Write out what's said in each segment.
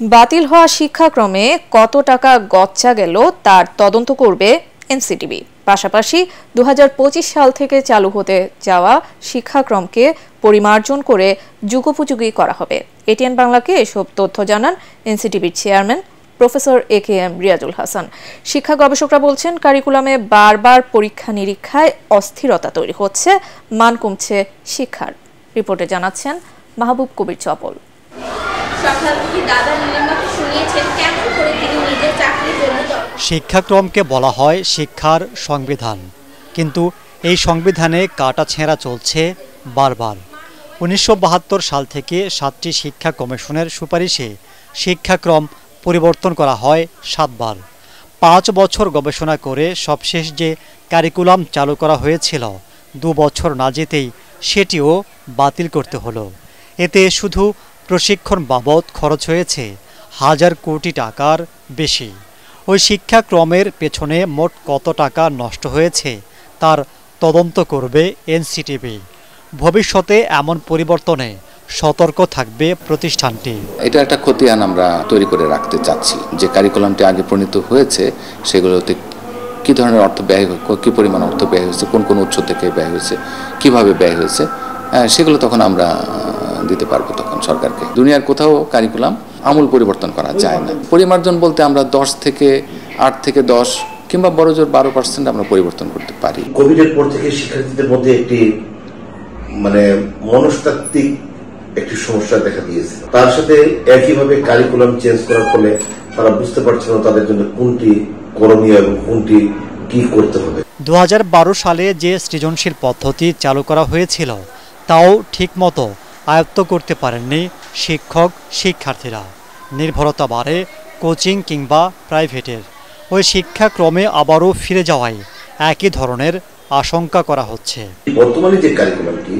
বাতিল হওয়া শিক্ষাক্রমে কত টাকা গচ্চা গেল তার তদন্ত করবে এনসিটিবি। পাশাপাশি ২০২৫ সাল থেকে চালু হতে যাওয়া শিক্ষাক্রমকে পরিমার্জন করে যুগোপযোগী করা হবে। এটিএন বাংলাকে এসব তথ্য জানান এনসিটিবির chairman professor A K M Riazul Hasan. শিক্ষা গবেষকরা বলছেন, কারিকুলামে বারবার পরীক্ষা নিরীক্ষায় অস্থিরতা তৈরি হচ্ছে, মান কমছে শিক্ষার। রিপোর্টে জানাচ্ছেন মাহবুব কবির চপল। শিক্ষাক্রমকে বলা হয় শিক্ষার সংবিধান, কিন্তু এই সংবিধানে কাটাছেঁড়া চলছে বারবার। ১৯৭২ সাল থেকে ৭টি শিক্ষা কমিশনের সুপারিশে শিক্ষাক্রম পরিবর্তন করা হয় ৭ বার। ৫ বছর গবেষণা করে সবশেষ যে কারিকুলাম চালু করা হয়েছিল, ২ বছর না যেতেই সেটিও বাতিল করতে হলো। এতে শুধু প্রশিক্ষণ বাবদ খরচ হয়েছে হাজার কোটি টাকার বেশি। ওই শিক্ষাক্রমের পেছনে মোট কত টাকা নষ্ট হয়েছে তার তদন্ত করবে এনসিটিবি। ভবিষ্যতে এমন পরিবর্তনে সতর্ক থাকবে প্রতিষ্ঠানটি। এটা একটা খতিয়ান আমরা তৈরি করে রাখতে চাচ্ছি, যে কারিকুলামটি আগে প্রণীত হয়েছে সেগুলোতে কী ধরনের অর্থ ব্যয়, কী পরিমাণ অর্থ ব্যয় হয়েছে, কোন কোন উৎস থেকে ব্যয় হয়েছে, কিভাবে ব্যয় হয়েছে, সেগুলো তখন আমরা দিতে পারবো তখন সরকারকে। দুনিয়ার কোথাও কারিকুলাম আমূল পরিবর্তন করা যায় না। পরিমার্জন বলতে আমরা 8 থেকে 10 কিংবা বড় জোর 12% আমরা পরিবর্তন করতে পারি। কোভিডের পর থেকে শিক্ষার্থীদের মধ্যে একটি মনস্তাত্ত্বিক একটি সমস্যা দেখা দিয়েছে। তার সাথে একইভাবে কারিকুলাম চেঞ্জ করার ফলে তারা বুঝতে পারছে না তাদের জন্য কোনটি করণীয় এবং কোনটি কি করতে হবে। ২০১২ সালে যে সৃজনশীল পদ্ধতি চালু করা হয়েছিল তাও ঠিকমতো আয়ত্ত করতে পারেননি শিক্ষক শিক্ষার্থীরা। নির্ভরতা বাড়ে কোচিং কিংবা প্রাইভেটের। ওই শিক্ষাক্রমে আবারও ফিরে যাওয়ায় একই ধরনের আশঙ্কা করা হচ্ছে। বর্তমানে যে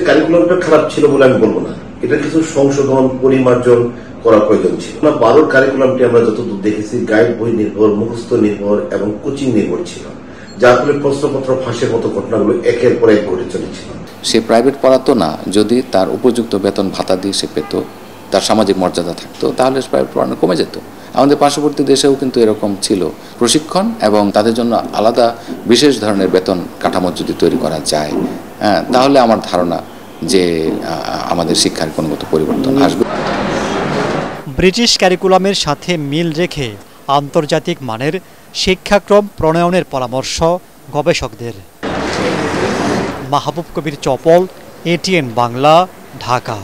কারিকুলামটা খারাপ ছিল বলে আমি বলবো না, এটা কিছু সংশোধন পরিমার্জন করা প্রয়োজন ছিল। 12 কারিকুলামটি আমরা যতদূর দেখেছি গাইড বই নির্ভর, মুখস্থ নির্ভর এবং কোচিং নির্ভর ছিল, যার ফলে প্রশ্নপত্র ফাঁসের মতো ঘটনাগুলো একের পর এক ঘটে চলেছিল। সে প্রাইভেট পড়াতো না, যদি তার উপযুক্ত বেতন ভাতা দিয়ে সে পেত, তার সামাজিক মর্যাদা থাকতো, তাহলে প্রাইভেট পড়ানো কমে যেত। আমাদের পার্শ্ববর্তী দেশেও কিন্তু এরকম ছিল। প্রশিক্ষণ এবং তাদের জন্য আলাদা বিশেষ ধরনের বেতন কাঠামো যদি তৈরি করা যায়, তাহলে আমার ধারণা যে আমাদের শিক্ষার গুণগত পরিবর্তন আসবে। ব্রিটিশ ক্যারিকুলামের সাথে মিল রেখে আন্তর্জাতিক মানের শিক্ষাক্রম প্রণয়নের পরামর্শ গবেষকদের। মাহবুব কবির চপল, এটিএন বাংলা, ঢাকা।